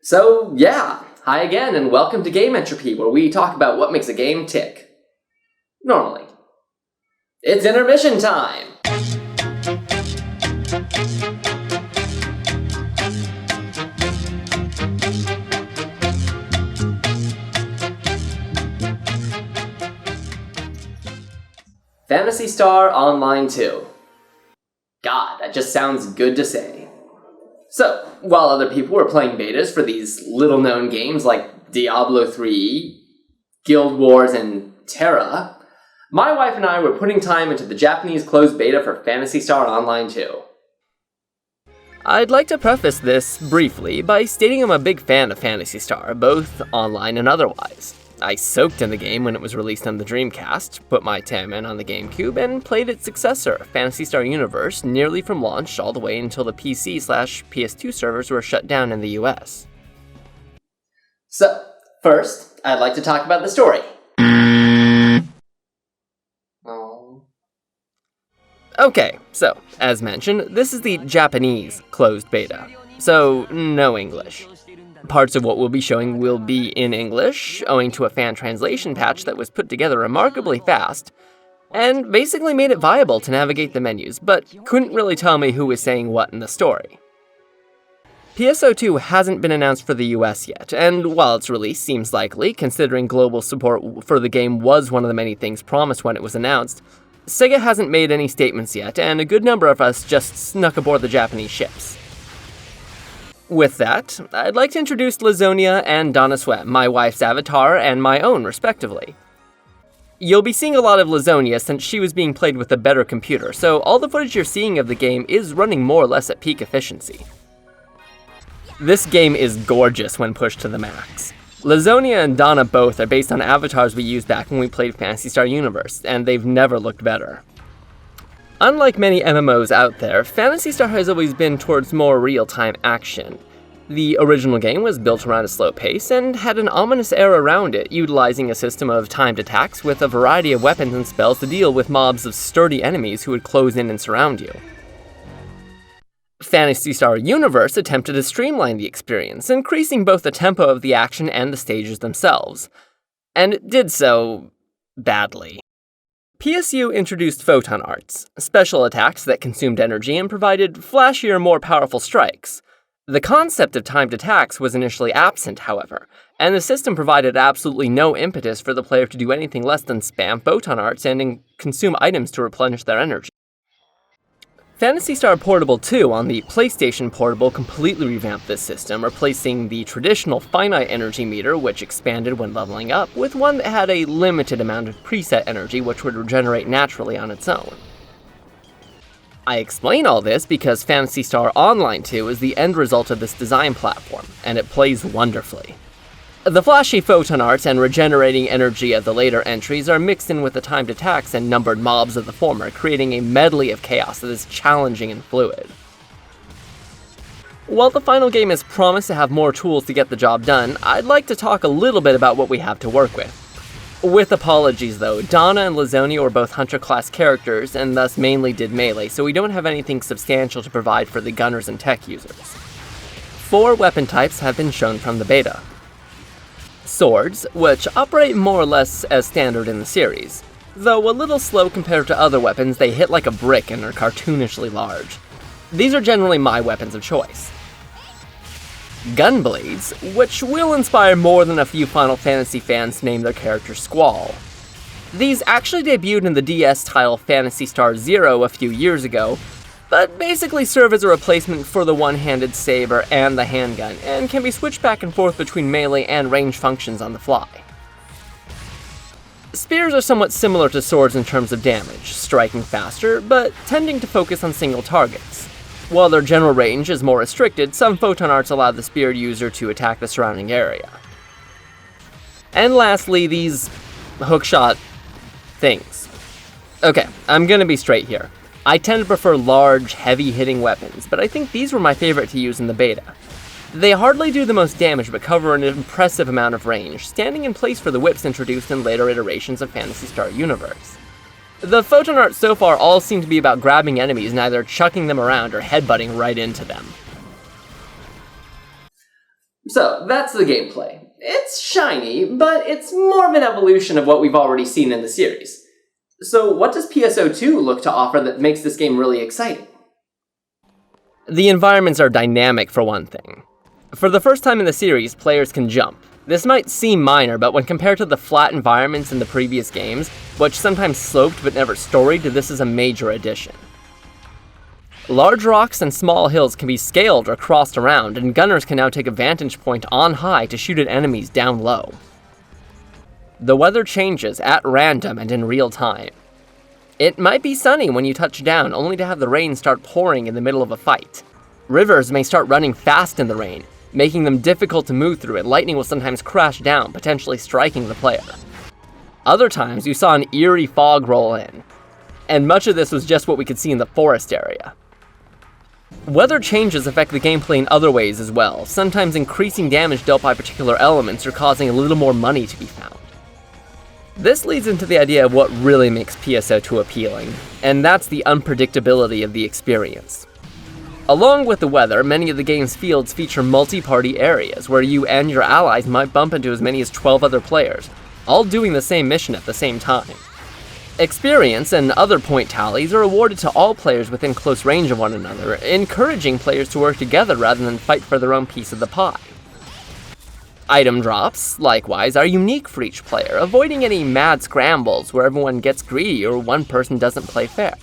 So, yeah, hi again, and welcome to GamEntropy, where we talk about what makes a game tick. Normally. It's intermission time! Phantasy Star Online 2. God, that just sounds good to say. So, while other people were playing betas for these little-known games like Diablo 3, Guild Wars, and Terra, my wife and I were putting time into the Japanese closed beta for Phantasy Star Online 2. I'd like to preface this briefly by stating I'm a big fan of Phantasy Star, both online and otherwise. I soaked in the game when it was released on the Dreamcast, put my time in on the GameCube, and played its successor, Phantasy Star Universe, nearly from launch all the way until the PC/PS2 servers were shut down in the US. So, first, I'd like to talk about the story. Okay, so, as mentioned, this is the Japanese closed beta, so no English. Parts of what we'll be showing will be in English, owing to a fan translation patch that was put together remarkably fast, and basically made it viable to navigate the menus, but couldn't really tell me who was saying what in the story. PSO2 hasn't been announced for the US yet, and while its release seems likely, considering global support for the game was one of the many things promised when it was announced, Sega hasn't made any statements yet, and a good number of us just snuck aboard the Japanese ships. With that, I'd like to introduce Lazonia and Donna Sweat, my wife's avatar and my own, respectively. You'll be seeing a lot of Lazonia since she was being played with a better computer, so all the footage you're seeing of the game is running more or less at peak efficiency. This game is gorgeous when pushed to the max. Lazonia and Donna both are based on avatars we used back when we played Phantasy Star Universe, and they've never looked better. Unlike many MMOs out there, Phantasy Star has always been towards more real-time action. The original game was built around a slow pace and had an ominous air around it, utilizing a system of timed attacks with a variety of weapons and spells to deal with mobs of sturdy enemies who would close in and surround you. Phantasy Star Universe attempted to streamline the experience, increasing both the tempo of the action and the stages themselves, and it did so badly. PSU introduced photon arts, special attacks that consumed energy and provided flashier, more powerful strikes. The concept of timed attacks was initially absent, however, and the system provided absolutely no impetus for the player to do anything less than spam photon arts and consume items to replenish their energy. Phantasy Star Portable 2 on the PlayStation Portable completely revamped this system, replacing the traditional finite energy meter, which expanded when leveling up, with one that had a limited amount of preset energy which would regenerate naturally on its own. I explain all this because Phantasy Star Online 2 is the end result of this design platform, and it plays wonderfully. The flashy photon arts and regenerating energy of the later entries are mixed in with the timed attacks and numbered mobs of the former, creating a medley of chaos that is challenging and fluid. While the final game is promised to have more tools to get the job done, I'd like to talk a little bit about what we have to work with. With apologies though, Donna and Lazonia were both Hunter-class characters and thus mainly did melee, so we don't have anything substantial to provide for the gunners and tech users. 4 weapon types have been shown from the beta. Swords, which operate more or less as standard in the series. Though a little slow compared to other weapons, they hit like a brick and are cartoonishly large. These are generally my weapons of choice. Gunblades, which will inspire more than a few Final Fantasy fans to name their character Squall. These actually debuted in the DS title Phantasy Star Zero a few years ago, but basically serve as a replacement for the one-handed saber and the handgun, and can be switched back and forth between melee and range functions on the fly. Spears are somewhat similar to swords in terms of damage, striking faster, but tending to focus on single targets. While their general range is more restricted, some photon arts allow the spear user to attack the surrounding area. And lastly, these hookshot things. Okay, I'm gonna be straight here. I tend to prefer large, heavy-hitting weapons, but I think these were my favorite to use in the beta. They hardly do the most damage, but cover an impressive amount of range, standing in place for the whips introduced in later iterations of Phantasy Star Universe. The photon arts so far all seem to be about grabbing enemies and either chucking them around or headbutting right into them. So, that's the gameplay. It's shiny, but it's more of an evolution of what we've already seen in the series. So, what does PSO2 look to offer that makes this game really exciting? The environments are dynamic, for one thing. For the first time in the series, players can jump. This might seem minor, but when compared to the flat environments in the previous games, which sometimes sloped but never storied, this is a major addition. Large rocks and small hills can be scaled or crossed around, and gunners can now take a vantage point on high to shoot at enemies down low. The weather changes at random and in real time. It might be sunny when you touch down, only to have the rain start pouring in the middle of a fight. Rivers may start running fast in the rain, making them difficult to move through, and lightning will sometimes crash down, potentially striking the player. Other times, you saw an eerie fog roll in, and much of this was just what we could see in the forest area. Weather changes affect the gameplay in other ways as well, sometimes increasing damage dealt by particular elements or causing a little more money to be found. This leads into the idea of what really makes PSO2 appealing, and that's the unpredictability of the experience. Along with the weather, many of the game's fields feature multi-party areas where you and your allies might bump into as many as 12 other players, all doing the same mission at the same time. Experience and other point tallies are awarded to all players within close range of one another, encouraging players to work together rather than fight for their own piece of the pie. Item drops, likewise, are unique for each player, avoiding any mad scrambles where everyone gets greedy or one person doesn't play fair.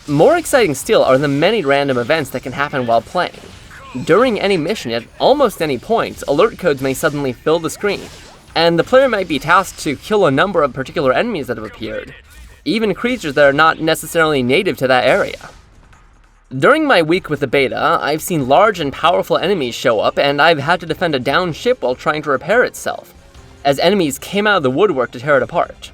More exciting still are the many random events that can happen while playing. During any mission, at almost any point, alert codes may suddenly fill the screen, and the player might be tasked to kill a number of particular enemies that have appeared, even creatures that are not necessarily native to that area. During my week with the beta, I've seen large and powerful enemies show up, and I've had to defend a downed ship while trying to repair itself, as enemies came out of the woodwork to tear it apart.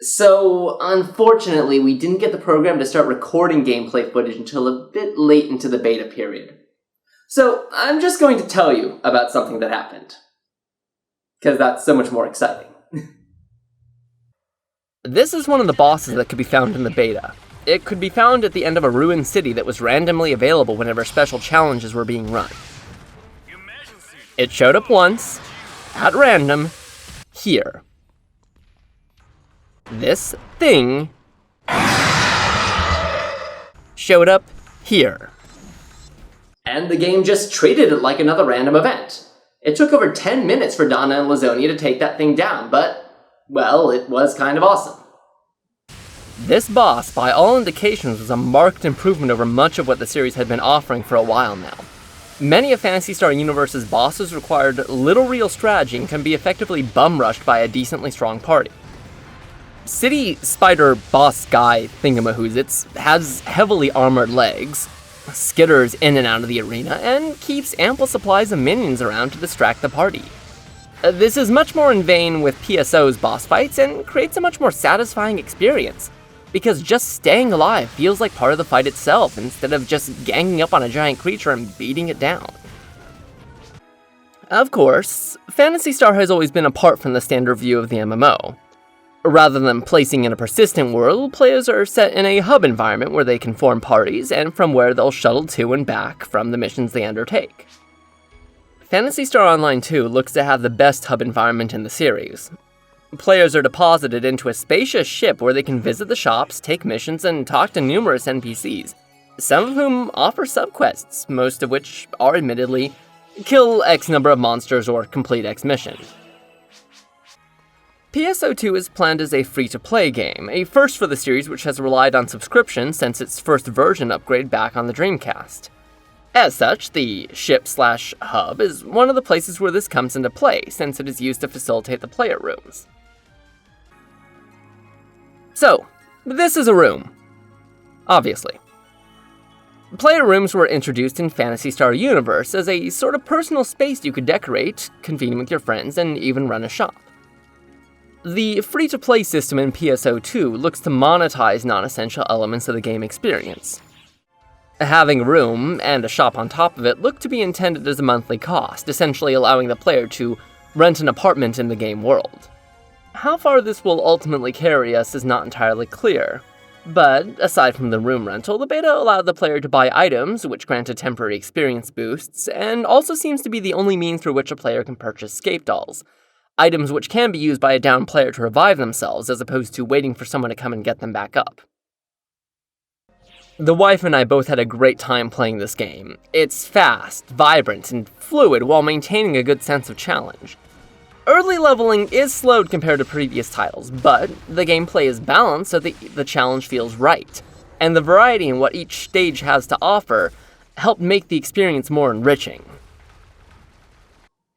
So, unfortunately, we didn't get the program to start recording gameplay footage until a bit late into the beta period. So, I'm just going to tell you about something that happened. Because that's so much more exciting. This is one of the bosses that could be found in the beta. It could be found at the end of a ruined city that was randomly available whenever special challenges were being run. It showed up once, at random, here. This thing showed up here. And the game just treated it like another random event. It took over 10 minutes for Donna and Lazonia to take that thing down, but, well, it was kind of awesome. This boss, by all indications, was a marked improvement over much of what the series had been offering for a while now. Many of Phantasy Star Universe's bosses required little real strategy and can be effectively bum-rushed by a decently strong party. City Spider boss guy Thingamahoozits has heavily armored legs, skitters in and out of the arena, and keeps ample supplies of minions around to distract the party. This is much more in vein with PSO's boss fights and creates a much more satisfying experience, because just staying alive feels like part of the fight itself instead of just ganging up on a giant creature and beating it down. Of course, Phantasy Star has always been apart from the standard view of the MMO. Rather than placing in a persistent world, players are set in a hub environment where they can form parties, and from where they'll shuttle to and back from the missions they undertake. Phantasy Star Online 2 looks to have the best hub environment in the series. Players are deposited into a spacious ship where they can visit the shops, take missions, and talk to numerous NPCs, some of whom offer subquests, most of which are admittedly kill X number of monsters or complete X mission. PSO2 is planned as a free-to-play game, a first for the series which has relied on subscription since its first version upgrade back on the Dreamcast. As such, the ship/hub is one of the places where this comes into play, since it is used to facilitate the player rooms. So, this is a room. Obviously. Player rooms were introduced in Phantasy Star Universe as a sort of personal space you could decorate, convene with your friends, and even run a shop. The free-to-play system in PSO2 looks to monetize non-essential elements of the game experience. Having a room, and a shop on top of it, look to be intended as a monthly cost, essentially allowing the player to rent an apartment in the game world. How far this will ultimately carry us is not entirely clear. But aside from the room rental, the beta allowed the player to buy items, which granted temporary experience boosts, and also seems to be the only means through which a player can purchase scape dolls. Items which can be used by a downed player to revive themselves, as opposed to waiting for someone to come and get them back up. The wife and I both had a great time playing this game. It's fast, vibrant, and fluid while maintaining a good sense of challenge. Early leveling is slowed compared to previous titles, but the gameplay is balanced so the challenge feels right, and the variety in what each stage has to offer help make the experience more enriching.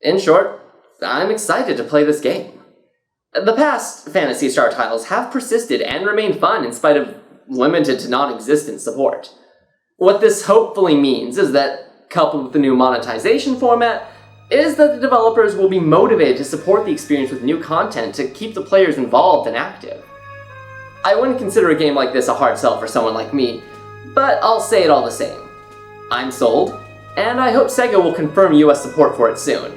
In short, I'm excited to play this game. The past Phantasy Star titles have persisted and remained fun in spite of limited to non-existent support. What this hopefully means is that, coupled with the new monetization format, is that the developers will be motivated to support the experience with new content to keep the players involved and active. I wouldn't consider a game like this a hard sell for someone like me, but I'll say it all the same. I'm sold, and I hope Sega will confirm US support for it soon.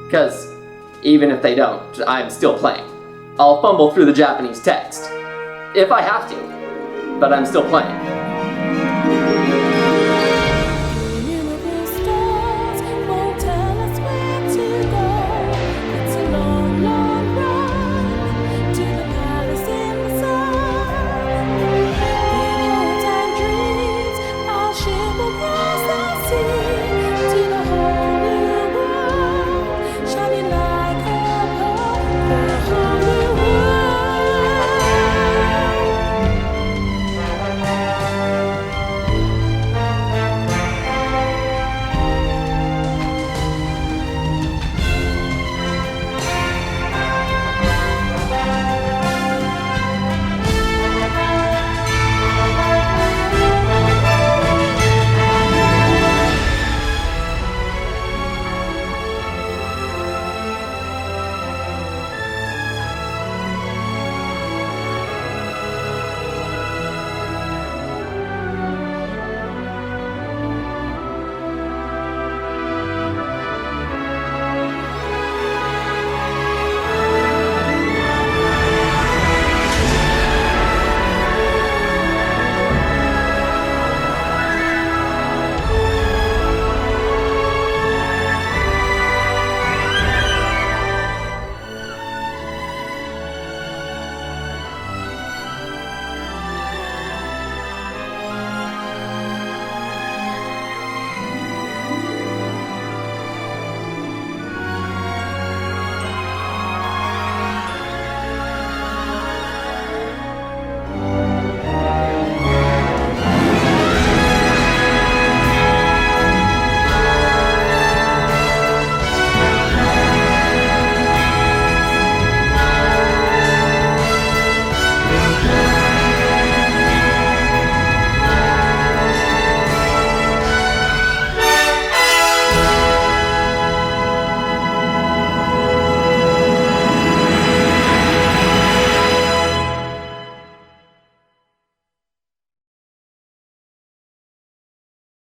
Because, even if they don't, I'm still playing. I'll fumble through the Japanese text. If I have to, but I'm still playing.